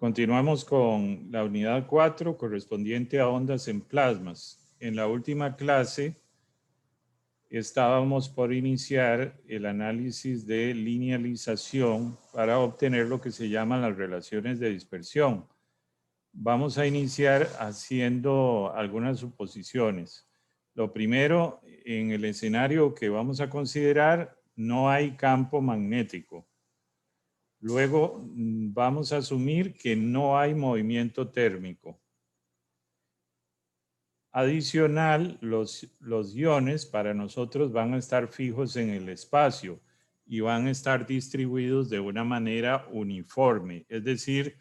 Continuamos con la unidad 4 correspondiente a ondas en plasmas. En la última clase estábamos por iniciar el análisis de linealización para obtener lo que se llaman las relaciones de dispersión. Vamos a iniciar haciendo algunas suposiciones. Lo primero, en el escenario que vamos a considerar, no hay campo magnético. Luego vamos a asumir que no hay movimiento térmico. Adicional, los iones para nosotros van a estar fijos en el espacio y van a estar distribuidos de una manera uniforme. Es decir,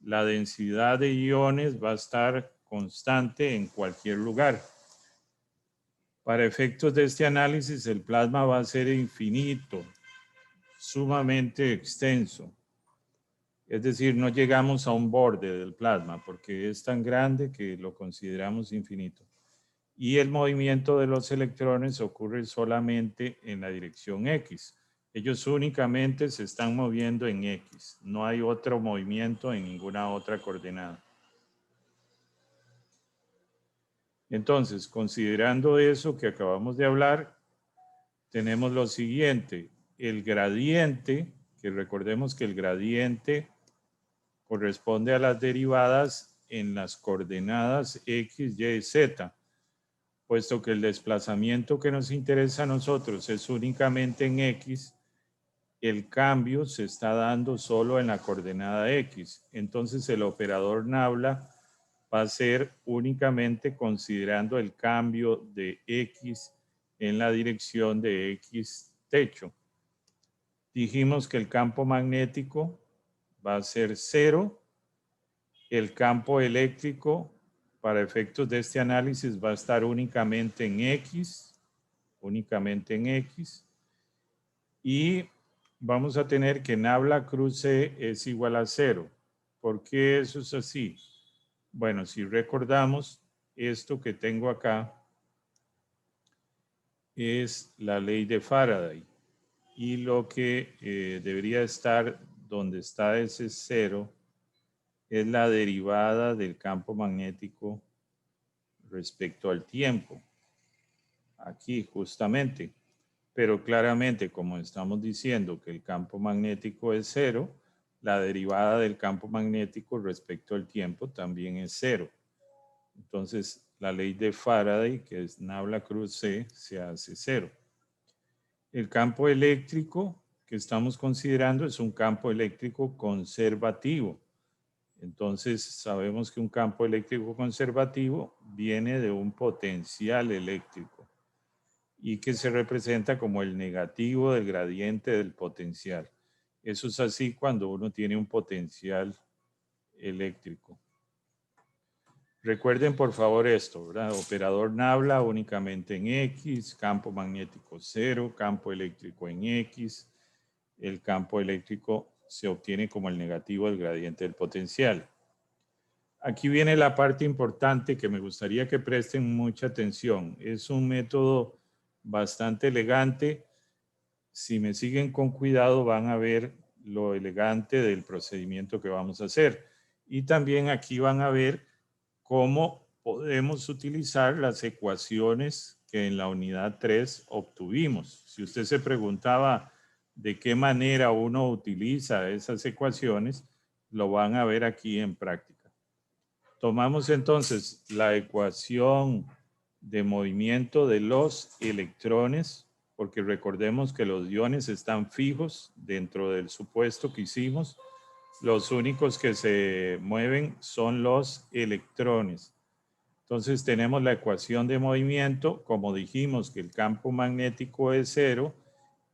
la densidad de iones va a estar constante en cualquier lugar. Para efectos de este análisis, el plasma va a ser infinito, sumamente extenso. Es decir, no llegamos a un borde del plasma porque es tan grande que lo consideramos infinito. Y el movimiento de los electrones ocurre solamente en la dirección X. Ellos únicamente se están moviendo en X. No hay otro movimiento en ninguna otra coordenada. Entonces, considerando eso que acabamos de hablar, tenemos lo siguiente. El gradiente, que recordemos que el gradiente corresponde a las derivadas en las coordenadas X, Y, Z. Puesto que el desplazamiento que nos interesa a nosotros es únicamente en X, el cambio se está dando solo en la coordenada X. Entonces el operador Nabla va a ser únicamente considerando el cambio de X en la dirección de X techo. Dijimos que el campo magnético va a ser 0. El campo eléctrico para efectos de este análisis va a estar únicamente en X, y vamos a tener que nabla cruz C es igual a 0. ¿Por qué eso es así? Bueno, si recordamos, esto que tengo acá es la ley de Faraday, y lo que debería estar donde está ese 0 es la derivada del campo magnético respecto al tiempo. Aquí justamente. Pero claramente, como estamos diciendo que el campo magnético es 0, la derivada del campo magnético respecto al tiempo también es 0. Entonces, la ley de Faraday, que es nabla cruz C, se hace 0. El campo eléctrico que estamos considerando es un campo eléctrico conservativo. Entonces, sabemos que un campo eléctrico conservativo viene de un potencial eléctrico y que se representa como el negativo del gradiente del potencial. Eso es así cuando uno tiene un potencial eléctrico. Recuerden por favor esto, ¿verdad? Operador Nabla únicamente en X, campo magnético 0, campo eléctrico en X. El campo eléctrico se obtiene como el negativo del gradiente del potencial. Aquí viene la parte importante que me gustaría que presten mucha atención. Es un método bastante elegante. Si me siguen con cuidado van a ver lo elegante del procedimiento que vamos a hacer. Y también aquí van a ver cómo podemos utilizar las ecuaciones que en la unidad 3 obtuvimos. Si usted se preguntaba de qué manera uno utiliza esas ecuaciones, lo van a ver aquí en práctica. Tomamos entonces la ecuación de movimiento de los electrones, porque recordemos que los iones están fijos dentro del supuesto que hicimos. Los únicos que se mueven son los electrones. Entonces tenemos la ecuación de movimiento, como dijimos que el campo magnético es 0,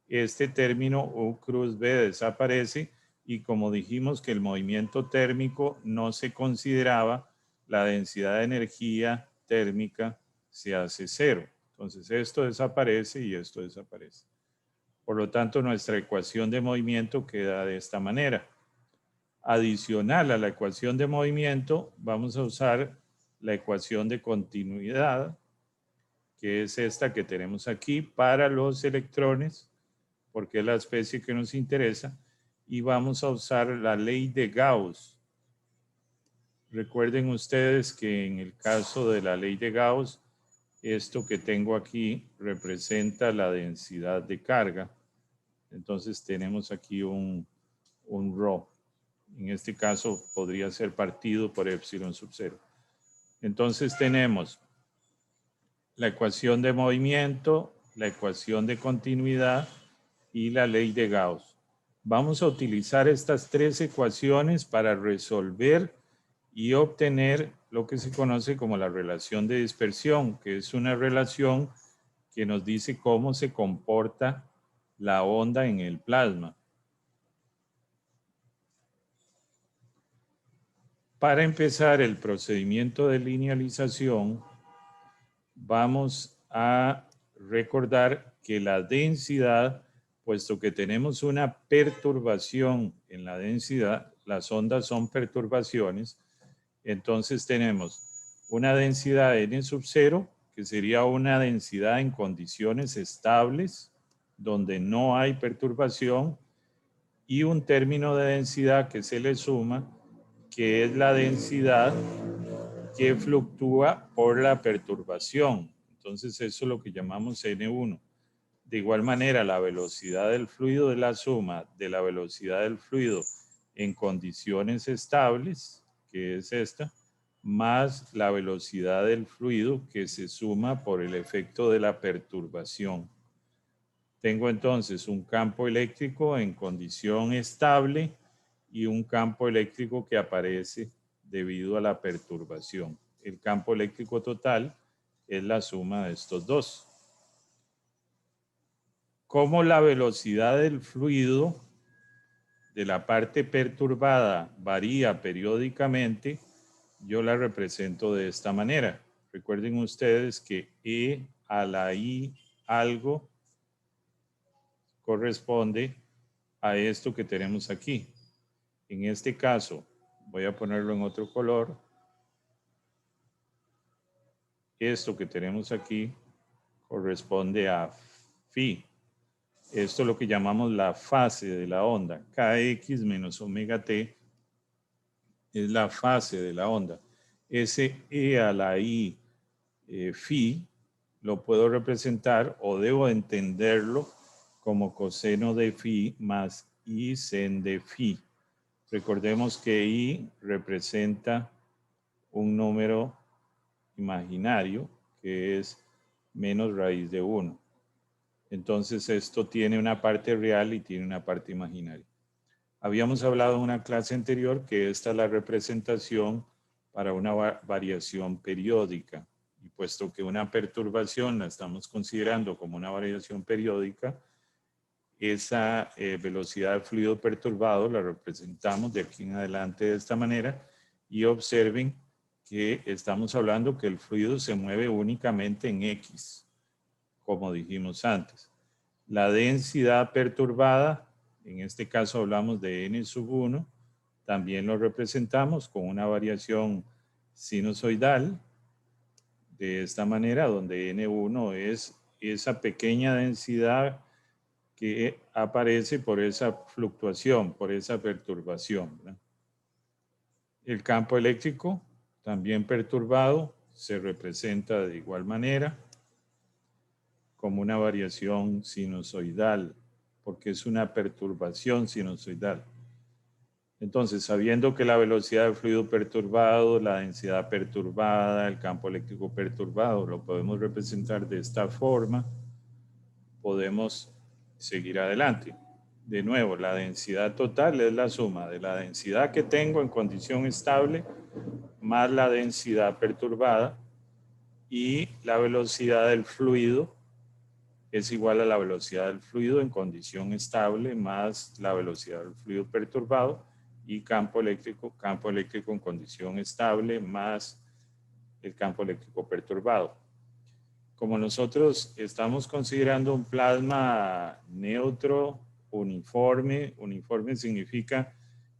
este término U cruz B desaparece, y como dijimos que el movimiento térmico no se consideraba, la densidad de energía térmica se hace 0. Entonces esto desaparece y esto desaparece. Por lo tanto, nuestra ecuación de movimiento queda de esta manera. Adicional a la ecuación de movimiento, vamos a usar la ecuación de continuidad, que es esta que tenemos aquí para los electrones, porque es la especie que nos interesa, y vamos a usar la ley de Gauss. Recuerden ustedes que en el caso de la ley de Gauss, esto que tengo aquí representa la densidad de carga. Entonces tenemos aquí un rho. En este caso podría ser partido por epsilon sub 0. Entonces tenemos la ecuación de movimiento, la ecuación de continuidad y la ley de Gauss. Vamos a utilizar estas tres ecuaciones para resolver y obtener lo que se conoce como la relación de dispersión, que es una relación que nos dice cómo se comporta la onda en el plasma. Para empezar el procedimiento de linealización, vamos a recordar que la densidad, puesto que tenemos una perturbación en la densidad, las ondas son perturbaciones, entonces tenemos una densidad n sub 0, que sería una densidad en condiciones estables, donde no hay perturbación, y un término de densidad que se le suma, que es la densidad que fluctúa por la perturbación. Entonces eso es lo que llamamos N1. De igual manera, la velocidad del fluido es la suma de la velocidad del fluido en condiciones estables, que es esta, más la velocidad del fluido que se suma por el efecto de la perturbación. Tengo entonces un campo eléctrico en condición estable y un campo eléctrico que aparece debido a la perturbación. El campo eléctrico total es la suma de estos dos. Como la velocidad del fluido de la parte perturbada varía periódicamente, yo la represento de esta manera. Recuerden ustedes que E a la I algo corresponde a esto que tenemos aquí. En este caso, voy a ponerlo en otro color. Esto que tenemos aquí corresponde a phi. Esto es lo que llamamos la fase de la onda. Kx menos omega t es la fase de la onda. Ese e a la i phi lo puedo representar o debo entenderlo como coseno de phi más i sen de phi. Recordemos que i representa un número imaginario que es menos raíz de 1. Entonces esto tiene una parte real y tiene una parte imaginaria. Habíamos hablado en una clase anterior que esta es la representación para una variación periódica. Y puesto que una perturbación la estamos considerando como una variación periódica, esa velocidad del fluido perturbado la representamos de aquí en adelante de esta manera y observen que estamos hablando que el fluido se mueve únicamente en X, como dijimos antes. La densidad perturbada, en este caso hablamos de n sub 1, también lo representamos con una variación sinusoidal de esta manera, donde n1 es esa pequeña densidad que aparece por esa fluctuación, por esa perturbación, ¿verdad? El campo eléctrico, también perturbado, se representa de igual manera como una variación sinusoidal, porque es una perturbación sinusoidal. Entonces, sabiendo que la velocidad del fluido perturbado, la densidad perturbada, el campo eléctrico perturbado, lo podemos representar de esta forma, podemos seguir adelante. De nuevo, la densidad total es la suma de la densidad que tengo en condición estable más la densidad perturbada, y la velocidad del fluido es igual a la velocidad del fluido en condición estable más la velocidad del fluido perturbado, y campo eléctrico en condición estable más el campo eléctrico perturbado. Como nosotros estamos considerando un plasma neutro, uniforme significa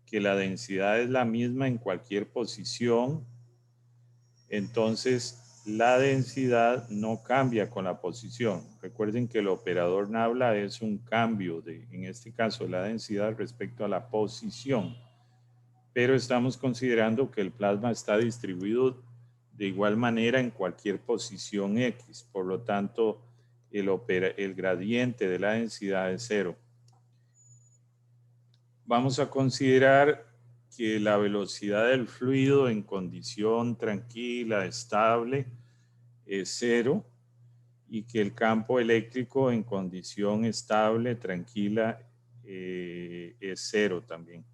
que la densidad es la misma en cualquier posición, entonces la densidad no cambia con la posición. Recuerden que el operador nabla es un cambio de, en este caso, la densidad respecto a la posición. pero estamos considerando que el plasma está distribuido de igual manera en cualquier posición X. Por lo tanto, el gradiente de la densidad es 0. Vamos a considerar que la velocidad del fluido en condición tranquila, estable, es 0 y que el campo eléctrico en condición estable, tranquila, es 0 también.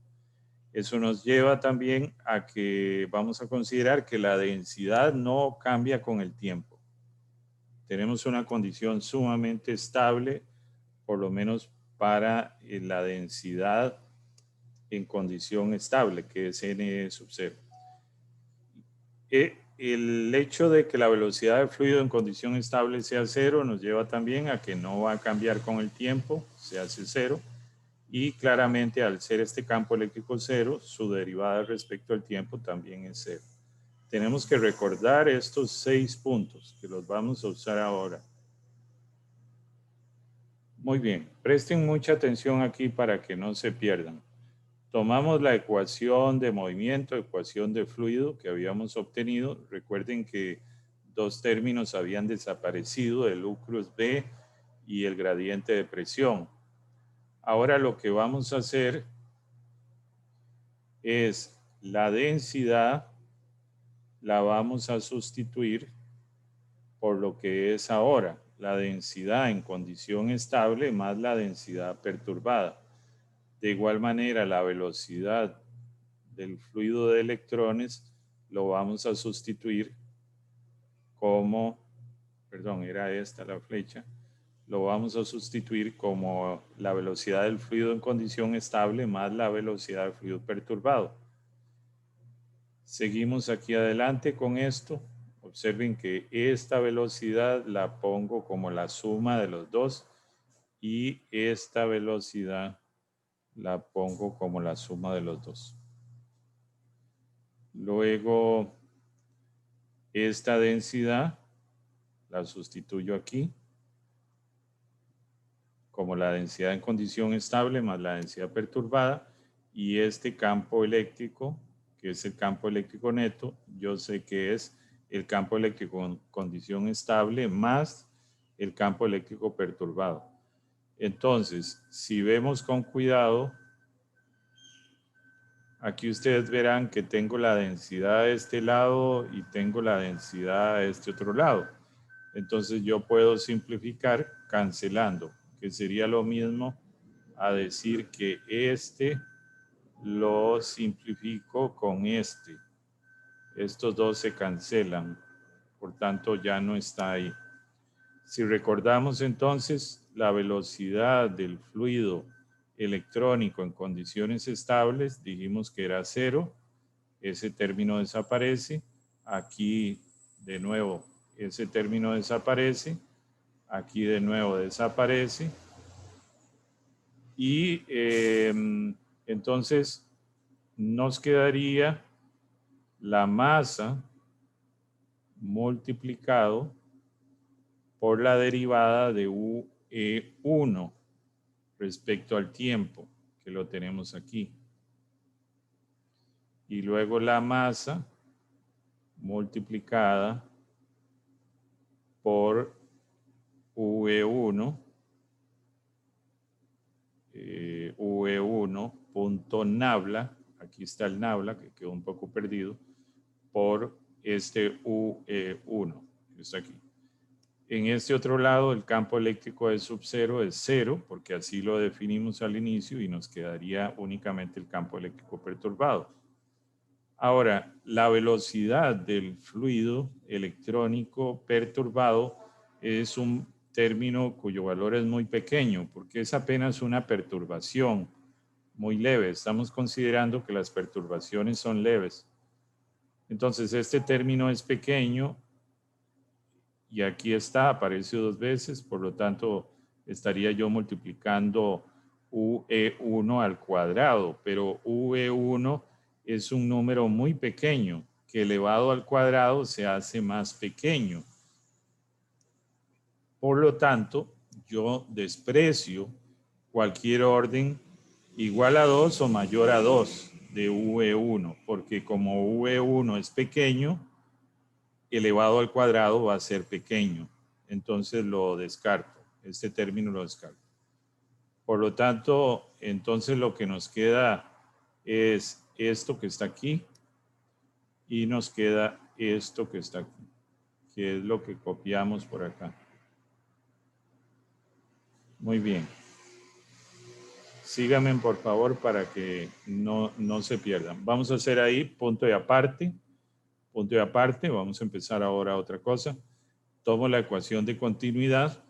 Eso nos lleva también a que vamos a considerar que la densidad no cambia con el tiempo. Tenemos una condición sumamente estable, por lo menos para la densidad en condición estable, que es n sub 0. El hecho de que la velocidad del fluido en condición estable sea 0 nos lleva también a que no va a cambiar con el tiempo, se hace 0. Y claramente al ser este campo eléctrico 0, su derivada respecto al tiempo también es 0. Tenemos que recordar estos 6 puntos que los vamos a usar ahora. Muy bien, presten mucha atención aquí para que no se pierdan. Tomamos la ecuación de movimiento, ecuación de fluido que habíamos obtenido. Recuerden que dos términos habían desaparecido, el U cruz B y el gradiente de presión. Ahora lo que vamos a hacer es la densidad, la vamos a sustituir por lo que es ahora, la densidad en condición estable más la densidad perturbada. De igual manera, la velocidad del fluido de electrones lo vamos a sustituir como, perdón, era esta la flecha, lo vamos a sustituir como la velocidad del fluido en condición estable más la velocidad del fluido perturbado. Seguimos aquí adelante con esto. Observen que esta velocidad la pongo como la suma de los dos y esta velocidad la pongo como la suma de los dos. Luego, esta densidad la sustituyo aquí como la densidad en condición estable más la densidad perturbada y este campo eléctrico, que es el campo eléctrico neto, yo sé que es el campo eléctrico en condición estable más el campo eléctrico perturbado. Entonces, si vemos con cuidado, aquí ustedes verán que tengo la densidad de este lado y tengo la densidad de este otro lado. Entonces yo puedo simplificar cancelando, que sería lo mismo a decir que este lo simplifico con este. Estos dos se cancelan, por tanto ya no está ahí. Si recordamos entonces, la velocidad del fluido electrónico en condiciones estables, dijimos que era 0, ese término desaparece, aquí de nuevo ese término desaparece, aquí de nuevo desaparece, y entonces nos quedaría la masa multiplicado por la derivada de UE1 respecto al tiempo, que lo tenemos aquí. Y luego la masa multiplicada por UE1, UE1.nabla, aquí está el nabla, que quedó un poco perdido, por este UE1, que está aquí. En este otro lado, el campo eléctrico de sub 0 es 0, porque así lo definimos al inicio y nos quedaría únicamente el campo eléctrico perturbado. Ahora, la velocidad del fluido electrónico perturbado es un término cuyo valor es muy pequeño, porque es apenas una perturbación muy leve. Estamos considerando que las perturbaciones son leves. Entonces, este término es pequeño y aquí está, aparece dos veces, por lo tanto, estaría yo multiplicando UE1 al cuadrado, pero UE1 es un número muy pequeño, que elevado al cuadrado se hace más pequeño. Por lo tanto, yo desprecio cualquier orden igual a 2 o mayor a 2. de V1, porque como V1 es pequeño, elevado al cuadrado va a ser pequeño. Entonces lo descarto. Este término lo descarto. Por lo tanto, entonces lo que nos queda es esto que está aquí y nos queda esto que está aquí, que es lo que copiamos por acá. Muy bien. Síganme, por favor, para que no se pierdan. Vamos a hacer ahí punto y aparte. Punto y aparte. Vamos a empezar ahora otra cosa. Tomo la ecuación de continuidad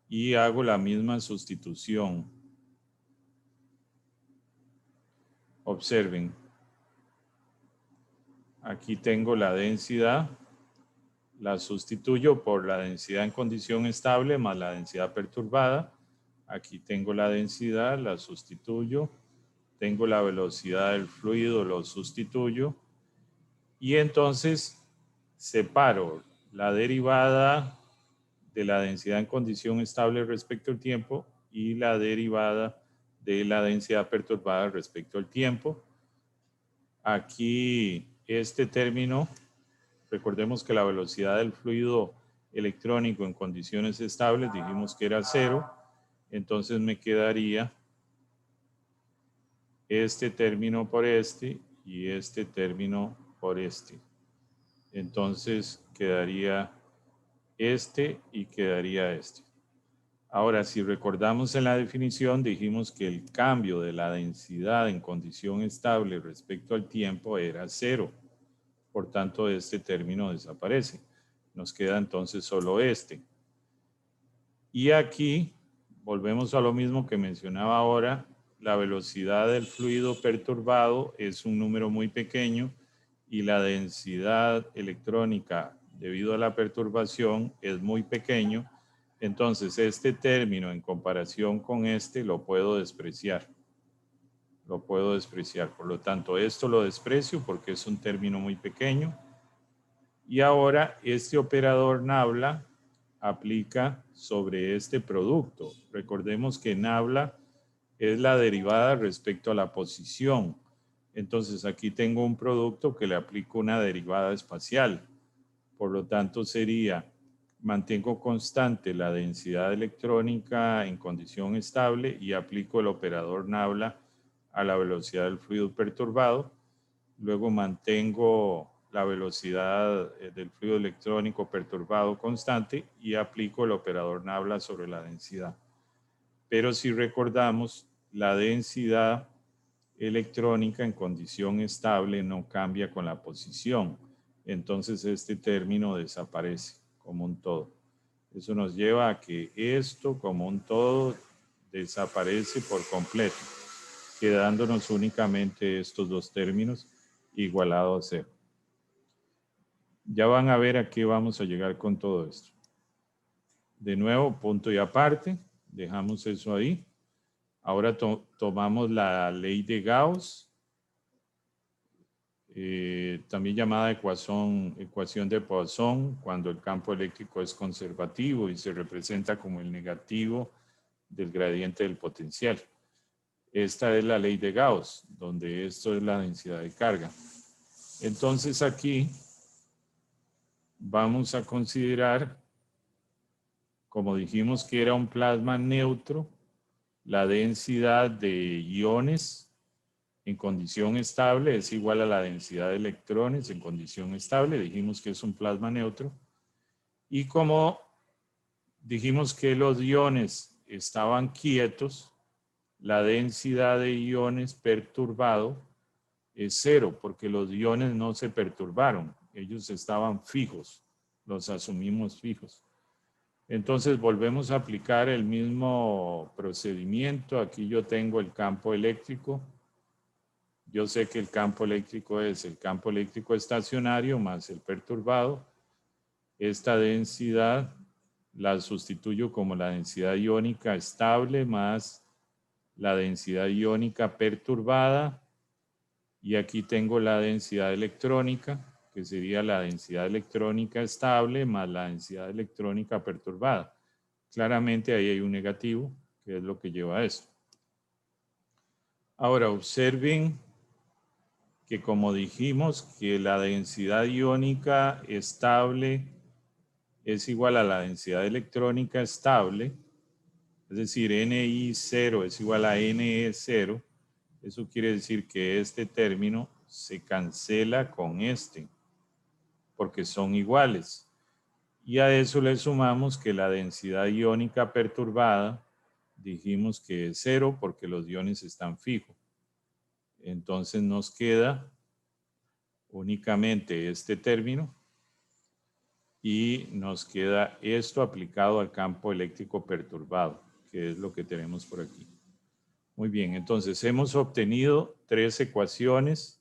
y hago la misma sustitución. Observen. Aquí tengo la densidad. La sustituyo por la densidad en condición estable más la densidad perturbada. Aquí tengo la densidad, la sustituyo. Tengo la velocidad del fluido, lo sustituyo. Y entonces separo la derivada de la densidad en condición estable respecto al tiempo y la derivada de la densidad perturbada respecto al tiempo. Aquí este término, recordemos que la velocidad del fluido electrónico en condiciones estables dijimos que era 0, entonces me quedaría este término por este y este término por este. Entonces quedaría este y quedaría este. Ahora, si recordamos en la definición, dijimos que el cambio de la densidad en condición estable respecto al tiempo era 0. Por tanto, este término desaparece. Nos queda entonces solo este. Y aquí volvemos a lo mismo que mencionaba ahora. La velocidad del fluido perturbado es un número muy pequeño y la densidad electrónica debido a la perturbación es muy pequeño. Entonces este término en comparación con este lo puedo despreciar. Lo puedo despreciar. Por lo tanto, esto lo desprecio porque es un término muy pequeño. Y ahora este operador nabla aplica sobre este producto. Recordemos que nabla es la derivada respecto a la posición. Entonces aquí tengo un producto que le aplico una derivada espacial. Por lo tanto sería, mantengo constante la densidad electrónica en condición estable y aplico el operador nabla a la velocidad del fluido perturbado. Luego mantengo la velocidad del fluido electrónico perturbado constante y aplico el operador nabla sobre la densidad. Pero si recordamos, la densidad electrónica en condición estable no cambia con la posición. Entonces este término desaparece como un todo. Eso nos lleva a que esto como un todo desaparece por completo, quedándonos únicamente estos dos términos igualados a 0. Ya van a ver a qué vamos a llegar con todo esto. De nuevo, punto y aparte, dejamos eso ahí. Ahora tomamos la ley de Gauss, también llamada ecuación de Poisson, cuando el campo eléctrico es conservativo y se representa como el negativo del gradiente del potencial. Esta es la ley de Gauss, donde esto es la densidad de carga. Entonces aquí vamos a considerar, como dijimos que era un plasma neutro, la densidad de iones en condición estable es igual a la densidad de electrones en condición estable. Dijimos que es un plasma neutro. Y como dijimos que los iones estaban quietos, la densidad de iones perturbado es 0, porque los iones no se perturbaron. Ellos estaban fijos, los asumimos fijos. Entonces volvemos a aplicar el mismo procedimiento. Aquí yo tengo el campo eléctrico. Yo sé que el campo eléctrico es el campo eléctrico estacionario más el perturbado. Esta densidad la sustituyo como la densidad iónica estable más la densidad iónica perturbada. Y aquí tengo la densidad electrónica, que sería la densidad electrónica estable más la densidad electrónica perturbada. Claramente ahí hay un negativo, que es lo que lleva a esto. Ahora observen que como dijimos que la densidad iónica estable es igual a la densidad electrónica estable, es decir, Ni0 es igual a Ne0, eso quiere decir que este término se cancela con este, porque son iguales. Y a eso le sumamos que la densidad iónica perturbada, dijimos que es 0 porque los iones están fijos. Entonces nos queda únicamente este término y nos queda esto aplicado al campo eléctrico perturbado, que es lo que tenemos por aquí. Muy bien, entonces hemos obtenido tres ecuaciones.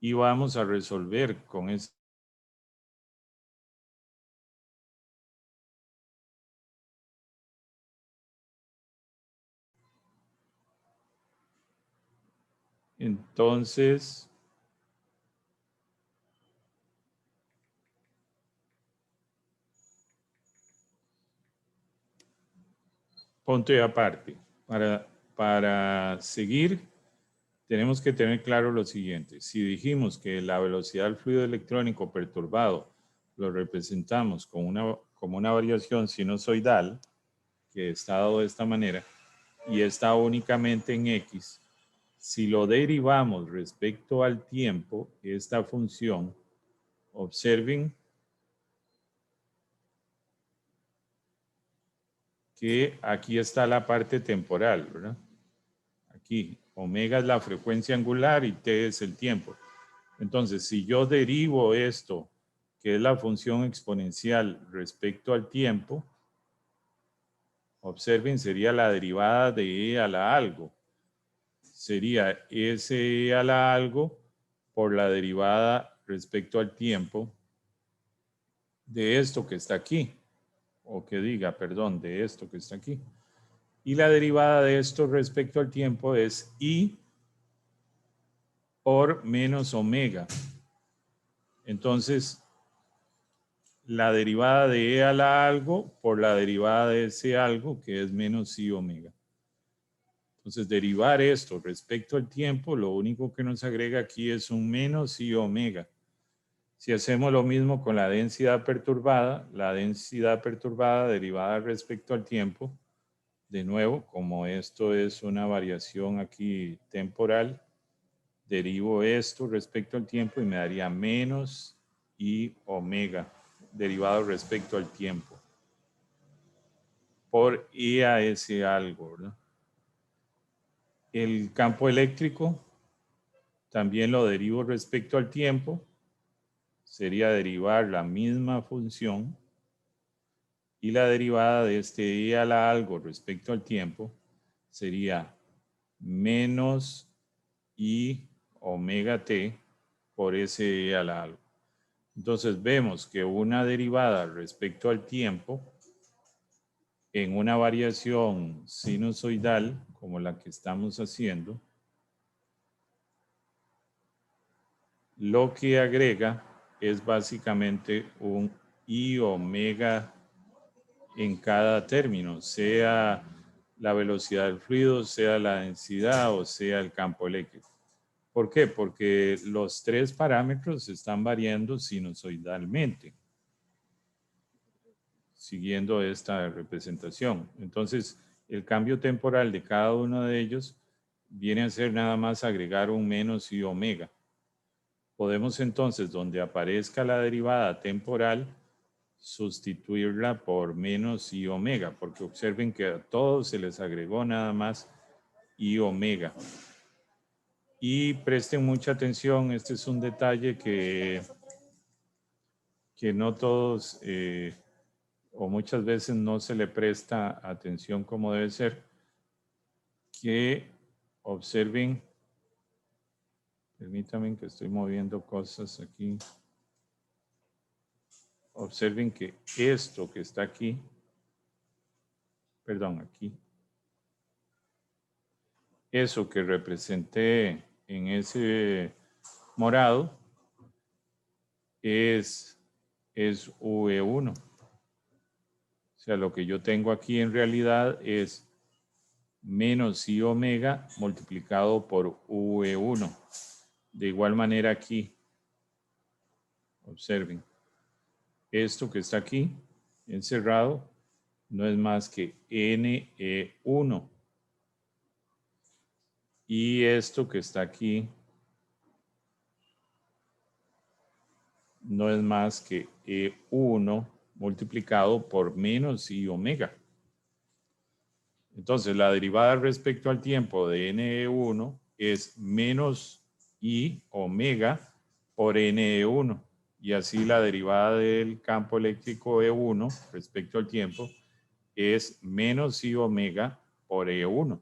Y vamos a resolver con esto. Entonces, punto y aparte. Para seguir, tenemos que tener claro lo siguiente. Si dijimos que la velocidad del fluido electrónico perturbado lo representamos como una variación sinusoidal, que está dado de esta manera, y está únicamente en X, si lo derivamos respecto al tiempo, esta función, observen que aquí está la parte temporal, ¿verdad? Aquí, omega es la frecuencia angular y t es el tiempo. Entonces, si yo derivo esto, que es la función exponencial respecto al tiempo, observen, sería la derivada de e a la algo. Sería s a la algo por la derivada respecto al tiempo de esto que está aquí. O que diga, perdón, de esto que está aquí. Y la derivada de esto respecto al tiempo es i por menos omega. Entonces, la derivada de e a la algo por la derivada de ese algo, que es menos i omega. Entonces, derivar esto respecto al tiempo, lo único que nos agrega aquí es un menos i omega. Si hacemos lo mismo con la densidad perturbada derivada respecto al tiempo, de nuevo, como esto es una variación aquí temporal, derivo esto respecto al tiempo y me daría menos i omega derivado respecto al tiempo por i a ese algo, ¿verdad? El campo eléctrico también lo derivo respecto al tiempo, sería derivar la misma función y la derivada de este i a la algo respecto al tiempo sería menos i omega t por ese i a la algo. Entonces vemos que una derivada respecto al tiempo en una variación sinusoidal como la que estamos haciendo, lo que agrega es básicamente un i omega en cada término, sea la velocidad del fluido, sea la densidad o sea el campo eléctrico. ¿Por qué? Porque los tres parámetros están variando sinusoidalmente, siguiendo esta representación. Entonces, el cambio temporal de cada uno de ellos viene a ser nada más agregar un menos i omega. Podemos entonces, donde aparezca la derivada temporal, sustituirla por menos i omega, porque observen que a todos se les agregó nada más i omega. Y presten mucha atención, este es un detalle que no todos o muchas veces no se le presta atención como debe ser, que observen, permítanme que estoy moviendo cosas aquí, observen que esto que está aquí, perdón, aquí, eso que representé en ese morado es UE1. O sea, lo que yo tengo aquí en realidad es menos I omega multiplicado por UE1. De igual manera aquí, observen, esto que está aquí encerrado no es más que NE1. Y esto que está aquí no es más que E1 multiplicado por menos I omega. Entonces, la derivada respecto al tiempo de NE1 es menos I omega por NE1. Y así la derivada del campo eléctrico E1 respecto al tiempo es menos I omega por E1.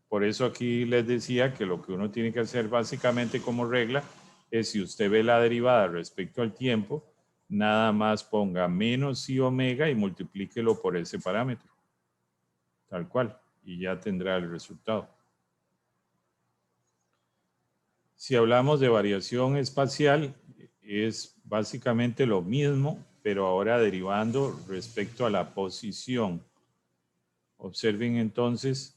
Por eso aquí les decía que lo que uno tiene que hacer básicamente como regla es, si usted ve la derivada respecto al tiempo, nada más ponga menos I omega y multiplíquelo por ese parámetro. Tal cual. Y ya tendrá el resultado. Si hablamos de variación espacial, es básicamente lo mismo, pero ahora derivando respecto a la posición. Observen entonces,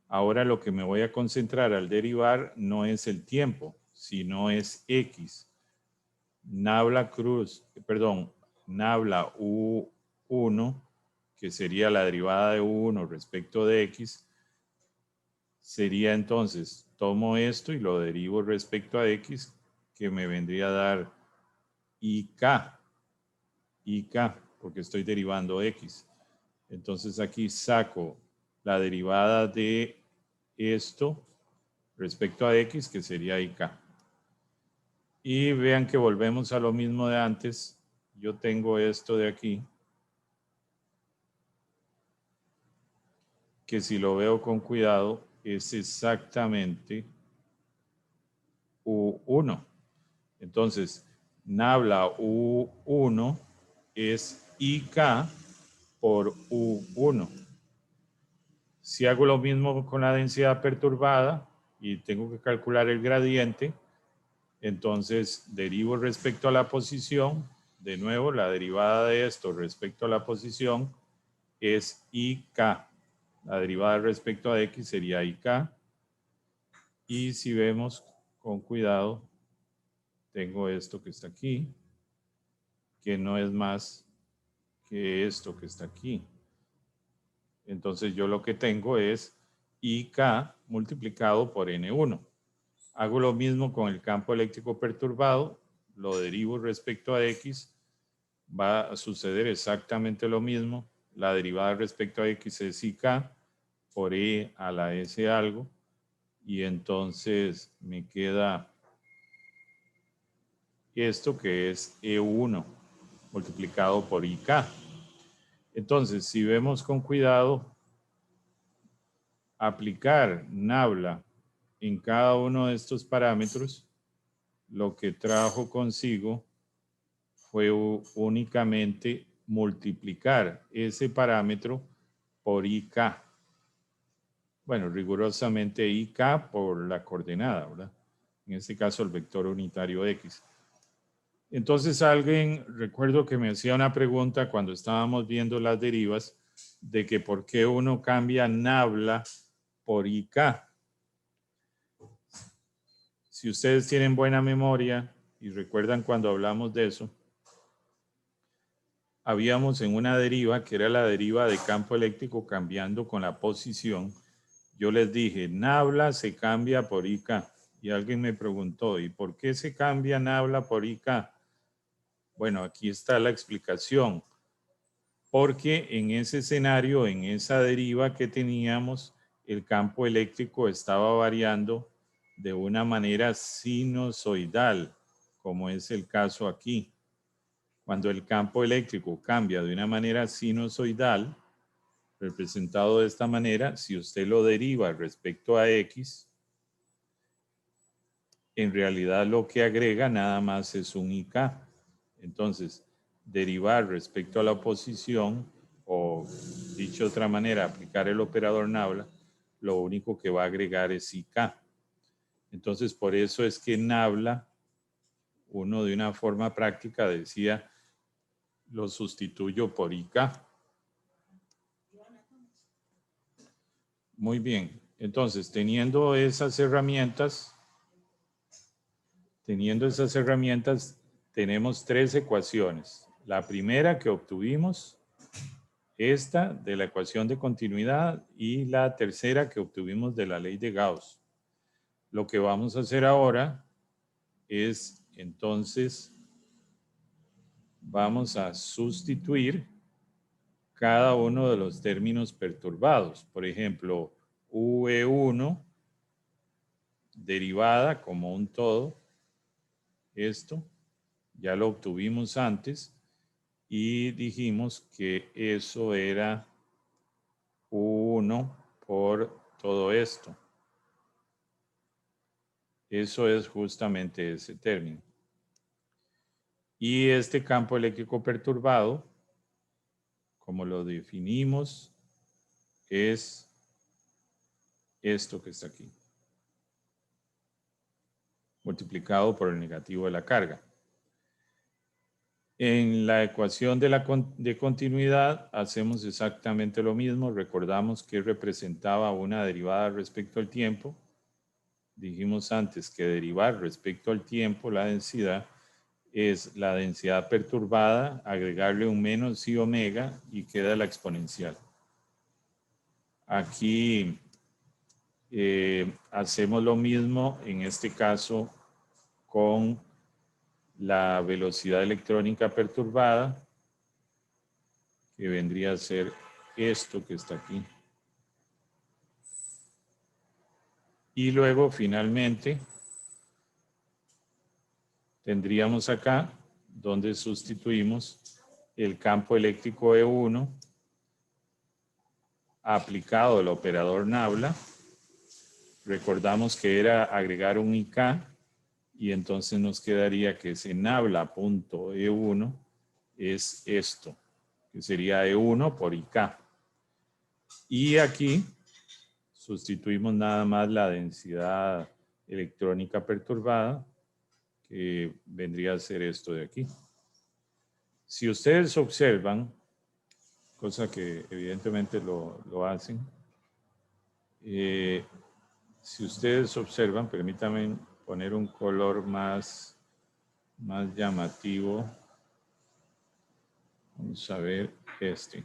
ahora lo que me voy a concentrar al derivar no es el tiempo, sino es X. Nabla U1, que sería la derivada de U1 respecto de X, sería entonces, tomo esto y lo derivo respecto a X, que me vendría a dar IK, porque estoy derivando X. Entonces aquí saco la derivada de esto respecto a X, que sería IK. Y vean que volvemos a lo mismo de antes. Yo tengo esto de aquí, que si lo veo con cuidado, es exactamente U1. Entonces, nabla U1 es IK por U1. Si hago lo mismo con la densidad perturbada y tengo que calcular el gradiente, entonces derivo respecto a la posición. De nuevo, la derivada de esto respecto a la posición es IK. La derivada respecto a X sería IK. Y si vemos con cuidado, tengo esto que está aquí, que no es más que esto que está aquí. Entonces yo lo que tengo es IK multiplicado por N1. Hago lo mismo con el campo eléctrico perturbado, lo derivo respecto a X, va a suceder exactamente lo mismo. La derivada respecto a X es IK por E a la S algo, y entonces me queda esto que es E1 multiplicado por IK. Entonces, si vemos con cuidado, aplicar nabla en cada uno de estos parámetros, lo que trajo consigo fue únicamente multiplicar ese parámetro por IK. Bueno, rigurosamente IK por la coordenada, ¿verdad? En este caso el vector unitario X. Entonces recuerdo que me hacía una pregunta cuando estábamos viendo las derivas, de que por qué uno cambia nabla por IK. Si ustedes tienen buena memoria y recuerdan cuando hablamos de eso, habíamos en una deriva que era la deriva de campo eléctrico cambiando con la posición. Yo les dije, nabla se cambia por IK. Y alguien me preguntó, ¿y por qué se cambia nabla por IK? Bueno, aquí está la explicación. Porque en ese escenario, en esa deriva que teníamos, el campo eléctrico estaba variando de una manera sinusoidal, como es el caso aquí. Cuando el campo eléctrico cambia de una manera sinusoidal, representado de esta manera, si usted lo deriva respecto a X, en realidad lo que agrega nada más es un IK. Entonces, derivar respecto a la posición, o dicho de otra manera, aplicar el operador nabla, lo único que va a agregar es IK. Entonces, por eso es que nabla, uno de una forma práctica decía, lo sustituyo por IK. Muy bien. Entonces, teniendo esas herramientas, tenemos tres ecuaciones. La primera que obtuvimos, esta de la ecuación de continuidad, y la tercera que obtuvimos de la ley de Gauss. Lo que vamos a hacer ahora es, entonces, vamos a sustituir cada uno de los términos perturbados. Por ejemplo, V1, derivada como un todo, esto ya lo obtuvimos antes y dijimos que eso era U1 por todo esto. Eso es justamente ese término. Y este campo eléctrico perturbado, como lo definimos, es esto que está aquí, multiplicado por el negativo de la carga. En la ecuación de continuidad hacemos exactamente lo mismo. Recordamos que representaba una derivada respecto al tiempo. Dijimos antes que derivar respecto al tiempo la densidad es la densidad perturbada, agregarle un menos i omega y queda la exponencial. Aquí hacemos lo mismo, en este caso, con la velocidad electrónica perturbada, que vendría a ser esto que está aquí. Y luego, finalmente, tendríamos acá, donde sustituimos el campo eléctrico E1 aplicado al operador Nabla. Recordamos que era agregar un IK y entonces nos quedaría que ese Nabla.E1 es esto, que sería E1 por IK. Y aquí sustituimos nada más la densidad electrónica perturbada, que vendría a ser esto de aquí. Si ustedes observan, cosa que evidentemente lo hacen, si ustedes observan, permítanme poner un color más llamativo. Vamos a ver este.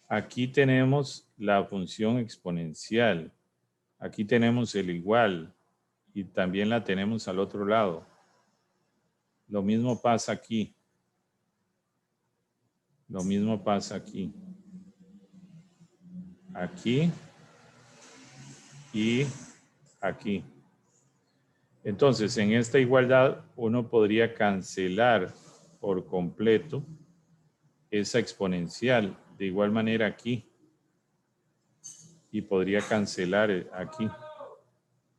Aquí tenemos la función exponencial. Aquí tenemos el igual y también la tenemos al otro lado. Lo mismo pasa aquí. Lo mismo pasa aquí. Aquí y aquí. Entonces, en esta igualdad, uno podría cancelar por completo esa exponencial. De igual manera aquí. Y podría cancelar aquí.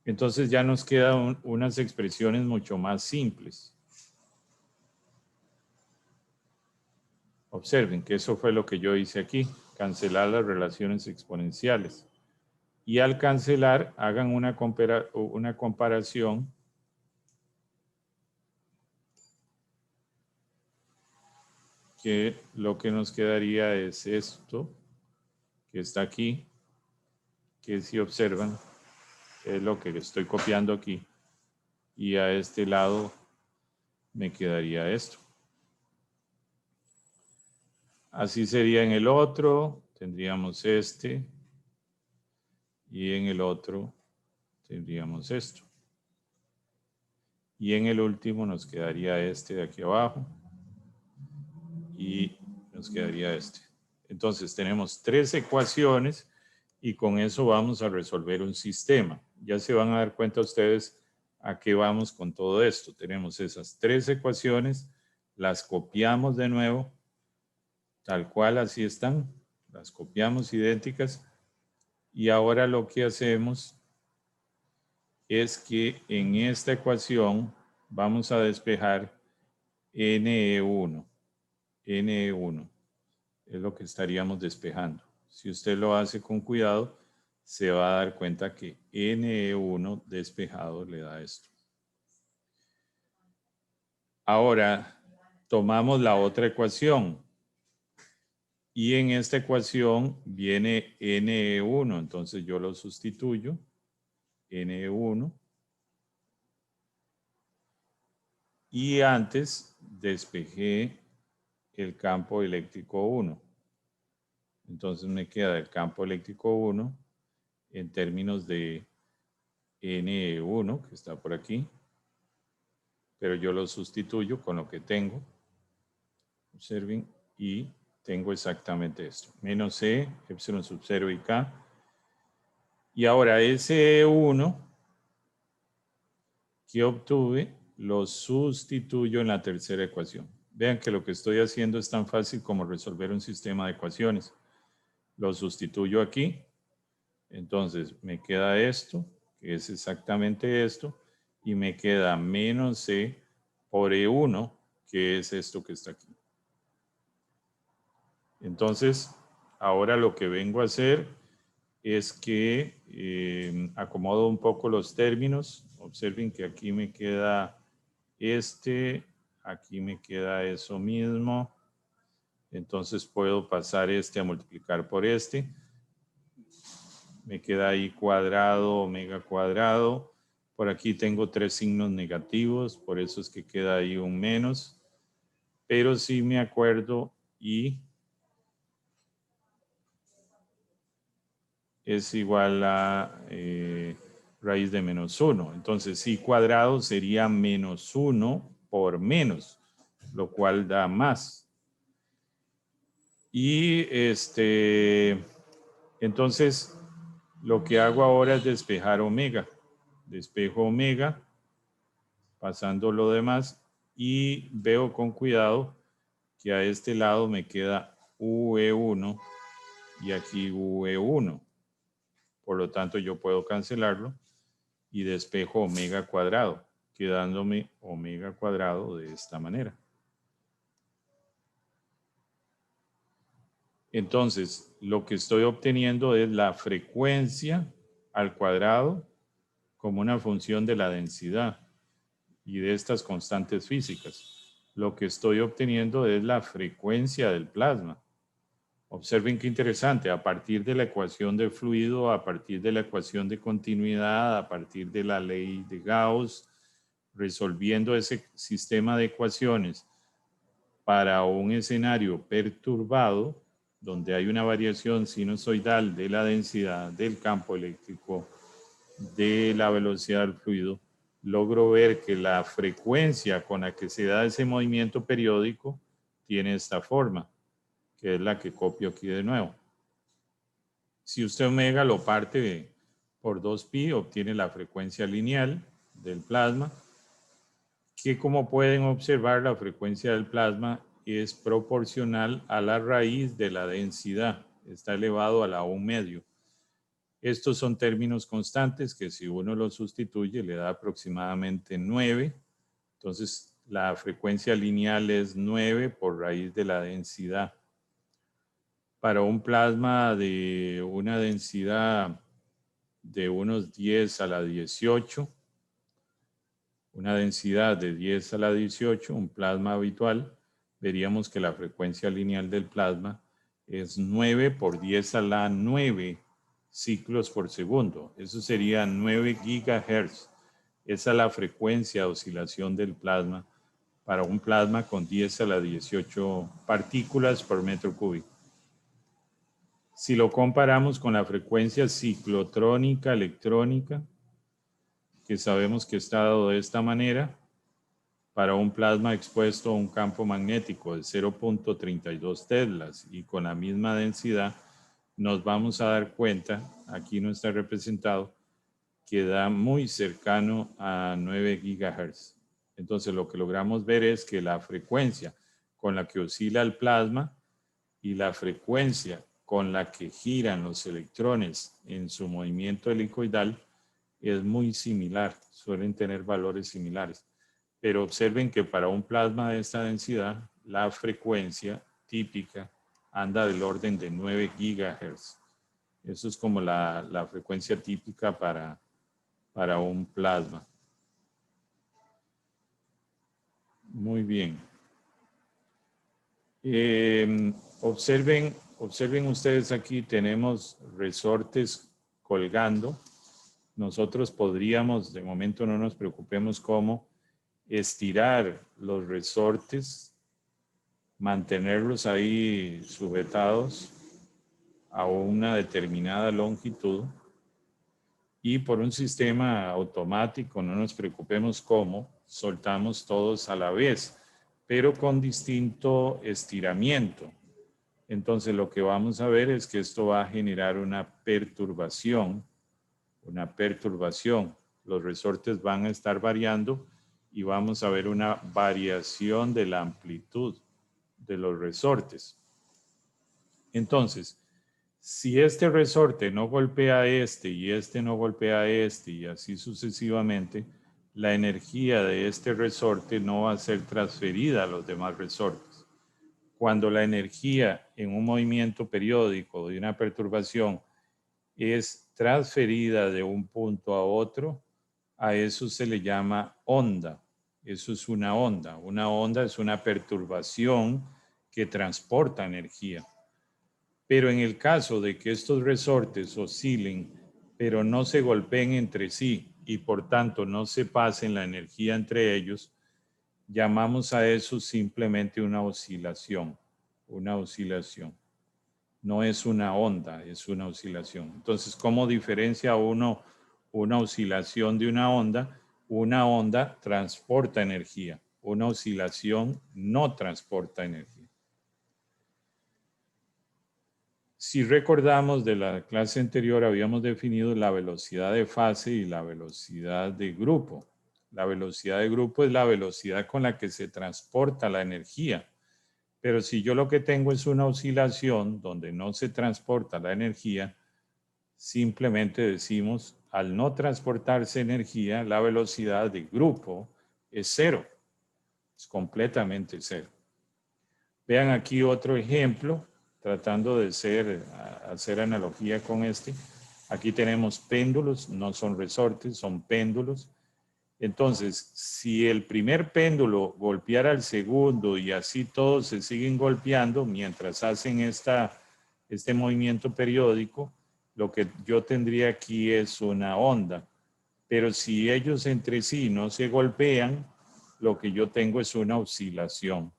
Entonces ya nos quedan unas expresiones mucho más simples. Observen que eso fue lo que yo hice aquí, cancelar las relaciones exponenciales. Y al cancelar, hagan una comparación que lo que nos quedaría es esto, que está aquí, que si observan, es lo que estoy copiando aquí. Y a este lado me quedaría esto. Así sería en el otro, tendríamos este, y en el otro tendríamos esto. Y en el último nos quedaría este de aquí abajo, y nos quedaría este. Entonces tenemos tres ecuaciones y con eso vamos a resolver un sistema. Ya se van a dar cuenta ustedes a qué vamos con todo esto. Tenemos esas tres ecuaciones, las copiamos de nuevo, tal cual así están, las copiamos idénticas y ahora lo que hacemos es que en esta ecuación vamos a despejar NE1. NE1 es lo que estaríamos despejando. Si usted lo hace con cuidado, se va a dar cuenta que NE1 despejado le da esto. Ahora, tomamos la otra ecuación Y en esta ecuación viene NE1, entonces yo lo sustituyo, NE1. Y antes despejé el campo eléctrico 1. Entonces me queda el campo eléctrico 1 en términos de NE1, que está por aquí, pero yo lo sustituyo con lo que tengo. Observen, y tengo exactamente esto. Menos C, epsilon sub 0 y K. Y ahora ese E1 que obtuve, lo sustituyo en la tercera ecuación. Vean que lo que estoy haciendo es tan fácil como resolver un sistema de ecuaciones. Lo sustituyo aquí. Entonces me queda esto, que es exactamente esto, y me queda menos C por E1, que es esto que está aquí. Entonces, ahora lo que vengo a hacer es que acomodo un poco los términos. Observen que aquí me queda aquí me queda eso mismo. Entonces puedo pasar a multiplicar por este. Me queda ahí cuadrado, omega cuadrado. Por aquí tengo 3 signos negativos, por eso es que queda ahí un menos. Pero sí me acuerdo y es igual a raíz de menos 1. Entonces, sí cuadrado sería menos 1 por menos, lo cual da más. Y entonces, lo que hago ahora es despejar omega. Despejo omega, pasando lo demás, y veo con cuidado que a este lado me queda UE1 y aquí UE1. Por lo tanto, yo puedo cancelarlo y despejo omega cuadrado, quedándome omega cuadrado de esta manera. Entonces, lo que estoy obteniendo es la frecuencia al cuadrado como una función de la densidad y de estas constantes físicas. Lo que estoy obteniendo es la frecuencia del plasma. Observen qué interesante, a partir de la ecuación de fluido, a partir de la ecuación de continuidad, a partir de la ley de Gauss, resolviendo ese sistema de ecuaciones para un escenario perturbado, donde hay una variación sinusoidal de la densidad del campo eléctrico, de la velocidad del fluido, logro ver que la frecuencia con la que se da ese movimiento periódico tiene esta forma, que es la que copio aquí de nuevo. Si usted omega lo parte por 2pi, obtiene la frecuencia lineal del plasma, que como pueden observar, la frecuencia del plasma es proporcional a la raíz de la densidad, está elevado a la 1/2. Estos son términos constantes que si uno los sustituye le da aproximadamente 9. Entonces la frecuencia lineal es 9 por raíz de la densidad. Para un plasma de una densidad de unos 10 a la 18, una densidad de 10 a la 18, un plasma habitual, veríamos que la frecuencia lineal del plasma es 9 por 10 a la 9 ciclos por segundo. Eso sería 9 gigahertz. Esa es la frecuencia de oscilación del plasma para un plasma con 10 a la 18 partículas por metro cúbico. Si lo comparamos con la frecuencia ciclotrónica electrónica, que sabemos que está dado de esta manera, para un plasma expuesto a un campo magnético de 0.32 teslas y con la misma densidad, nos vamos a dar cuenta, aquí no está representado, que da muy cercano a 9 gigahertz. Entonces lo que logramos ver es que la frecuencia con la que oscila el plasma y la frecuencia con la que giran los electrones en su movimiento helicoidal es muy similar, suelen tener valores similares. Pero observen que para un plasma de esta densidad, la frecuencia típica anda del orden de 9 gigahertz. Eso es como la frecuencia típica para un plasma. Muy bien. Observen observen ustedes aquí, tenemos resortes colgando. Nosotros podríamos, de momento no nos preocupemos cómo, estirar los resortes, mantenerlos ahí sujetados a una determinada longitud y por un sistema automático, no nos preocupemos cómo, soltamos todos a la vez, pero con distinto estiramiento. Entonces lo que vamos a ver es que esto va a generar una perturbación. Los resortes van a estar variando y vamos a ver una variación de la amplitud de los resortes. Entonces, si este resorte no golpea a este y este no golpea a este y así sucesivamente, la energía de este resorte no va a ser transferida a los demás resortes. Cuando la energía en un movimiento periódico de una perturbación es transferida de un punto a otro, a eso se le llama onda. Eso es una onda. Una onda es una perturbación que transporta energía. Pero en el caso de que estos resortes oscilen, pero no se golpeen entre sí y por tanto no se pasen la energía entre ellos, llamamos a eso simplemente una oscilación. Una oscilación. No es una onda, es una oscilación. Entonces, ¿cómo diferencia uno una oscilación de una onda? Una onda transporta energía. Una oscilación no transporta energía. Si recordamos de la clase anterior, habíamos definido la velocidad de fase y la velocidad de grupo. La velocidad de grupo es la velocidad con la que se transporta la energía. Pero si yo lo que tengo es una oscilación donde no se transporta la energía, simplemente decimos, al no transportarse energía, la velocidad de grupo es cero. Es completamente cero. Vean aquí otro ejemplo, tratando de hacer analogía con este. Aquí tenemos péndulos, no son resortes, son péndulos. Entonces, si el primer péndulo golpeara al segundo y así todos se siguen golpeando mientras hacen este movimiento periódico, lo que yo tendría aquí es una onda. Pero si ellos entre sí no se golpean, lo que yo tengo es una oscilación.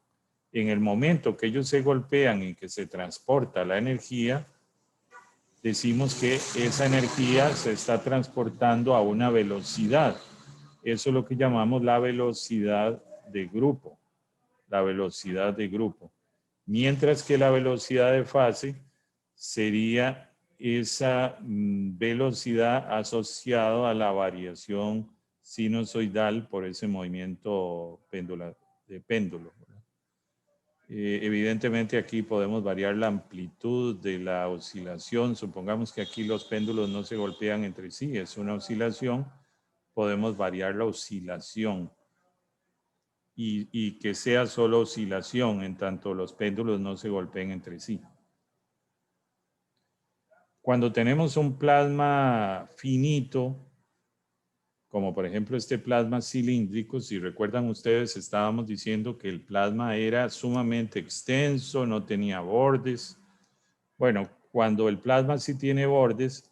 En el momento que ellos se golpean y que se transporta la energía, decimos que esa energía se está transportando a una velocidad. Eso es lo que llamamos la velocidad de grupo. La velocidad de grupo. Mientras que la velocidad de fase sería esa velocidad asociada a la variación sinusoidal por ese movimiento de péndulo. Evidentemente aquí podemos variar la amplitud de la oscilación. Supongamos que aquí los péndulos no se golpean entre sí, es una oscilación. Podemos variar la oscilación y que sea solo oscilación en tanto los péndulos no se golpeen entre sí. Cuando tenemos un plasma finito, como por ejemplo este plasma cilíndrico, si recuerdan ustedes, estábamos diciendo que el plasma era sumamente extenso, no tenía bordes. Bueno, cuando el plasma sí tiene bordes,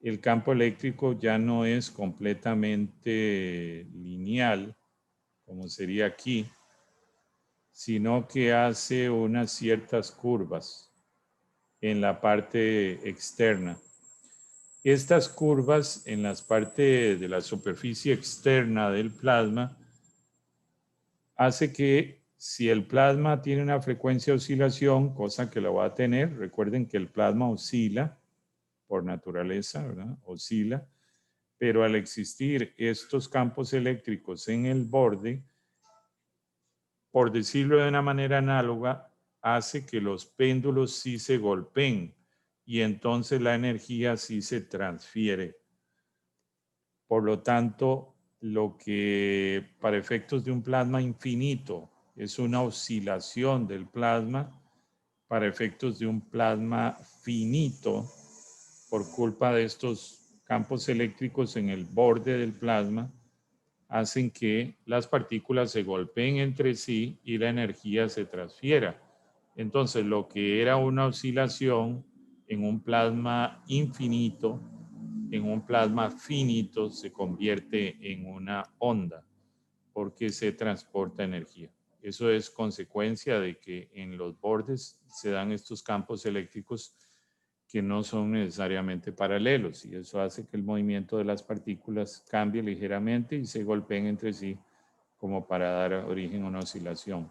el campo eléctrico ya no es completamente lineal, como sería aquí, sino que hace unas ciertas curvas en la parte externa. Estas curvas en las partes de la superficie externa del plasma hace que si el plasma tiene una frecuencia de oscilación, cosa que lo va a tener, recuerden que el plasma oscila por naturaleza, ¿verdad? Oscila, pero al existir estos campos eléctricos en el borde, por decirlo de una manera análoga, hace que los péndulos sí se golpeen y entonces la energía sí se transfiere. Por lo tanto, lo que para efectos de un plasma infinito es una oscilación del plasma, para efectos de un plasma finito, por culpa de estos campos eléctricos en el borde del plasma, hacen que las partículas se golpeen entre sí y la energía se transfiera. Entonces, lo que era una oscilación en un plasma infinito, en un plasma finito, se convierte en una onda porque se transporta energía. Eso es consecuencia de que en los bordes se dan estos campos eléctricos que no son necesariamente paralelos y eso hace que el movimiento de las partículas cambie ligeramente y se golpeen entre sí como para dar origen a una oscilación.